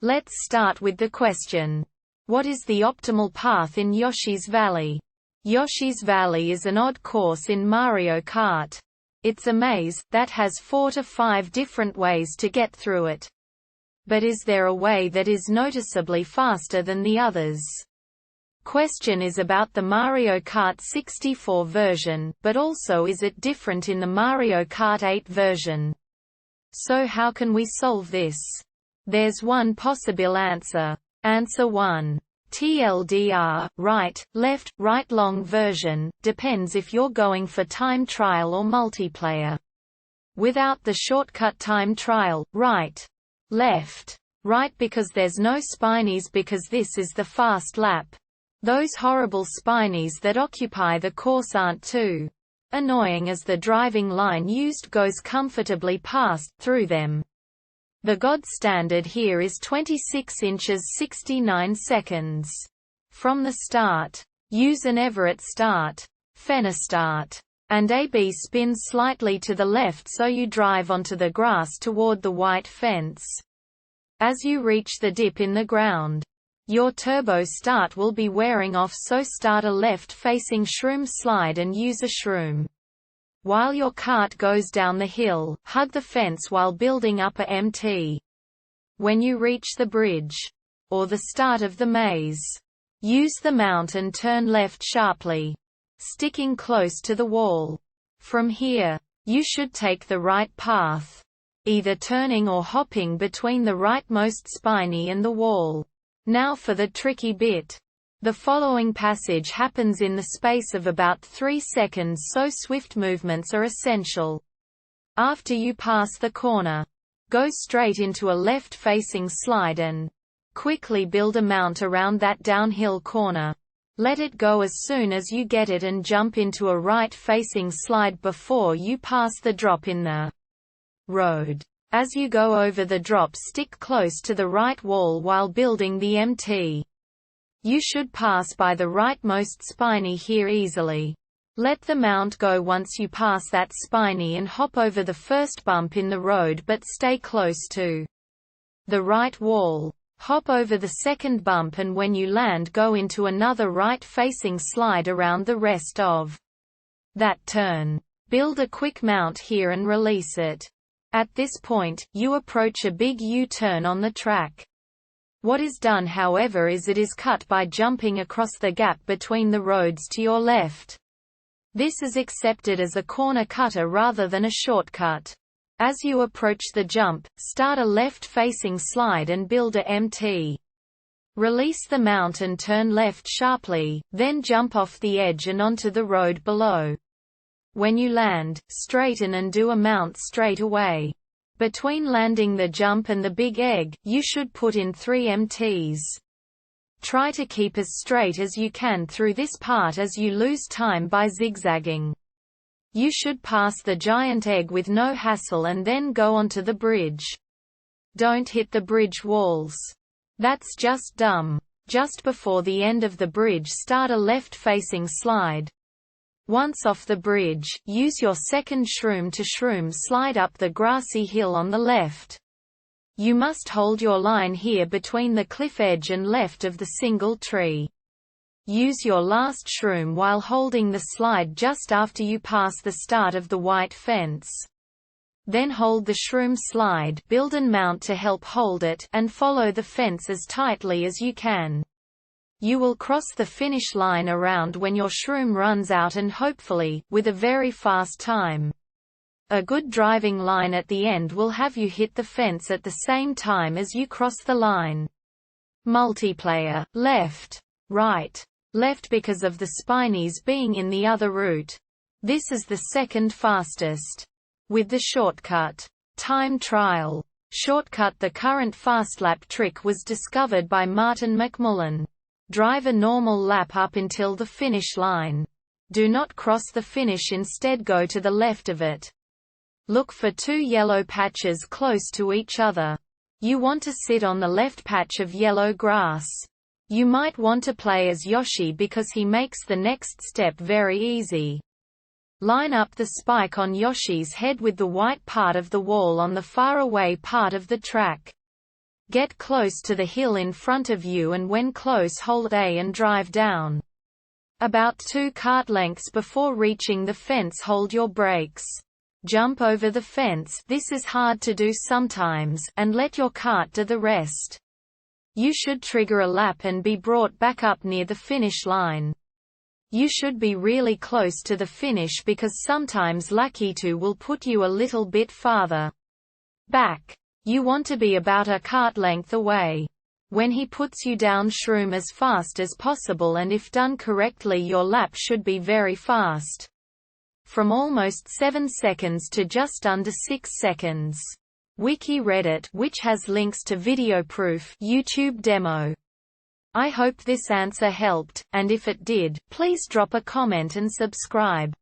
Let's start with the question. What is the optimal path in Yoshis Valley? Yoshis Valley is an odd course in Mario Kart. It's a maze that has 4 to 5 different ways to get through it. But is there a way that is noticeably faster than the others? Question is about the Mario Kart 64 version, but also is it different in the Mario Kart 8 version? So how can we solve this? There's one possible answer. Answer 1. TLDR, right, left, right long version, depends if you're going for time trial or multiplayer. Without the shortcut time trial, right. Left. Right because there's no spinies because this is the fast lap. Those horrible spinies that occupy the course aren't too annoying as the driving line used goes comfortably past through them. The God standard here is 26 inches 69 seconds. From the start. Use an Everett start. Fenner start. And AB spin slightly to the left so you drive onto the grass toward the white fence. As you reach the dip in the ground, your turbo start will be wearing off, so start a left-facing shroom slide and use a shroom. While your kart goes down the hill, hug the fence while building up a MT. When you reach the bridge, or the start of the maze, use the mount and turn left sharply, sticking close to the wall. From here, you should take the right path, either turning or hopping between the rightmost spiny and the wall. Now for the tricky bit. The following passage happens in the space of about 3 seconds, so swift movements are essential. After you pass the corner, go straight into a left-facing slide and quickly build a mount around that downhill corner. Let it go as soon as you get it and jump into a right-facing slide before you pass the drop in the road. As you go over the drop, stick close to the right wall while building the MT. You should pass by the rightmost spiny here easily. Let the mount go once you pass that spiny and hop over the first bump in the road, but stay close to the right wall. Hop over the second bump, and when you land, go into another right-facing slide around the rest of that turn. Build a quick mount here and release it. At this point, you approach a big U-turn on the track. What is done, however, is it is cut by jumping across the gap between the roads to your left. This is accepted as a corner cutter rather than a shortcut. As you approach the jump, start a left-facing slide and build a MT. Release the mount and turn left sharply, then jump off the edge and onto the road below. When you land, straighten and do a mount straight away. Between landing the jump and the big egg, you should put in 3 MTs. Try to keep as straight as you can through this part as you lose time by zigzagging. You should pass the giant egg with no hassle and then go onto the bridge. Don't hit the bridge walls. That's just dumb. Just before the end of the bridge, start a left-facing slide. Once off the bridge, use your second shroom to shroom slide up the grassy hill on the left. You must hold your line here between the cliff edge and left of the single tree. Use your last shroom while holding the slide just after you pass the start of the white fence. Then hold the shroom slide, build and mount to help hold it, and follow the fence as tightly as you can. You will cross the finish line around when your shroom runs out, and hopefully, with a very fast time. A good driving line at the end will have you hit the fence at the same time as you cross the line. Multiplayer, left, right, left because of the spinies being in the other route. This is the second fastest. With the shortcut, time trial, shortcut, the current fast lap trick was discovered by Martin McMullen. Drive a normal lap up until the finish line. Do not cross the finish, instead go to the left of it. Look for 2 yellow patches close to each other. You want to sit on the left patch of yellow grass. You might want to play as Yoshi because he makes the next step very easy. Line up the spike on Yoshi's head with the white part of the wall on the far away part of the track. Get close to the hill in front of you and when close hold A and drive down. About 2 cart lengths before reaching the fence hold your brakes. Jump over the fence, this is hard to do sometimes, and let your cart do the rest. You should trigger a lap and be brought back up near the finish line. You should be really close to the finish because sometimes lucky to will put you a little bit farther back. You want to be about a cart length away. When he puts you down, shroom as fast as possible, and if done correctly your lap should be very fast. From almost 7 seconds to just under 6 seconds. Wiki Reddit, which has links to video proof, YouTube demo. I hope this answer helped, and if it did, please drop a comment and subscribe.